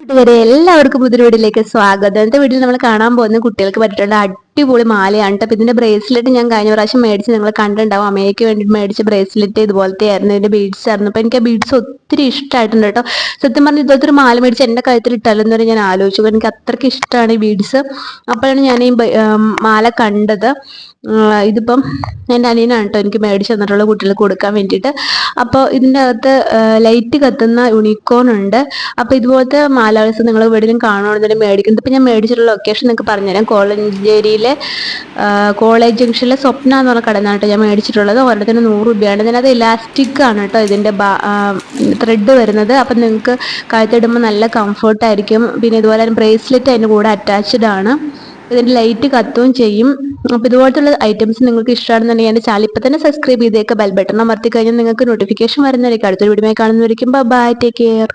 കൂട്ടുകാരെ എല്ലാവർക്കും പുതിയ വീഡിയോയിലേക്ക് സ്വാഗതം. ഇന്നത്തെ വീട്ടിൽ നമ്മൾ കാണാൻ പോകുന്ന കുട്ടികൾക്ക് പറ്റിയിട്ടുള്ള അടിപൊളി മാലയാണ് കേട്ടോ. ഇതിന്റെ ബ്രേസ്ലെറ്റ് ഞാൻ കഴിഞ്ഞ പ്രാവശ്യം മേടിച്ച് നിങ്ങൾ കണ്ടിട്ടുണ്ടാവും. അമ്മയ്ക്ക് വേണ്ടി മേടിച്ച ബ്രേസ്ലെറ്റ് ഇതുപോലത്തെ ആയിരുന്നു, ഇതിന്റെ ബീഡ്സ് ആയിരുന്നു. അപ്പൊ എനിക്ക് ആ ബീഡ്സ് ഒത്തിരി ഇഷ്ടമായിട്ടുണ്ട് കേട്ടോ. സത്യം പറഞ്ഞാൽ ഇതുപോലത്തെ ഒരു മാല മേടിച്ച് എന്റെ കഴുത്തിൽ ഇട്ടാലെന്ന് വരെ ഞാൻ ആലോചിച്ചു. എനിക്ക് അത്രയ്ക്ക് ഇഷ്ടമാണ് ഈ ബീഡ്സ്. അപ്പോഴാണ് ഞാൻ ഈ മാല കണ്ടത്. ഇതിപ്പം എൻ്റെ അനിയനാണ് കേട്ടോ എനിക്ക് മേടിച്ച് തന്നിട്ടുള്ള കുട്ടികൾക്ക് കൊടുക്കാൻ വേണ്ടിയിട്ട്. അപ്പോൾ ഇതിൻ്റെ അകത്ത് ലൈറ്റ് കത്തുന്ന യൂണിക്കോൺ ഉണ്ട്. അപ്പോൾ ഇതുപോലത്തെ മാലാസ് നിങ്ങൾ എവിടെയും കാണുകയാണെന്നുണ്ടെങ്കിൽ മേടിക്കുന്നത്. ഇപ്പം ഞാൻ മേടിച്ചിട്ടുള്ള ലൊക്കേഷൻ നിങ്ങൾക്ക് പറഞ്ഞുതരാം. കോളഞ്ചേരിയിലെ കോളേജ് ജംഗ്ഷനിലെ സ്വപ്ന എന്ന് പറഞ്ഞ കട നിന്നാണ് ഞാൻ മേടിച്ചിട്ടുള്ളത്. ഒരിടത്തിന് 100 രൂപയാണ്. ഇതിനകത്ത് ഇലാസ്റ്റിക് ആണ് കേട്ടോ ഇതിൻ്റെ ത്രെഡ് വരുന്നത്. അപ്പം നിങ്ങൾക്ക് കഴുത്തിടുമ്പോൾ നല്ല കംഫർട്ടായിരിക്കും. പിന്നെ ഇതുപോലെ തന്നെ ബ്രേസ്ലെറ്റ് അതിൻ്റെ കൂടെ അറ്റാച്ച്ഡ് ആണ്. ഇതിൻ്റെ ലൈറ്റ് കത്തുകയും ചെയ്യും. അപ്പോൾ ഇതുപോലത്തുള്ള ഐറ്റംസ് നിങ്ങൾക്ക് ഇഷ്ടമാണെന്നുണ്ടെങ്കിൽ എൻ്റെ ചാനൽ ഇപ്പം തന്നെ സബ്സ്ക്രൈബ് ചെയ്തേക്ക്. ബെൽ ബട്ടൺ അമർത്തി കഴിഞ്ഞാൽ നിങ്ങൾക്ക് നോട്ടിഫിക്കേഷൻ വരുന്നതായിരിക്കും. അടുത്തൊരു വീഡിയോ കാണുന്നതായിരിക്കും. Bye, take care.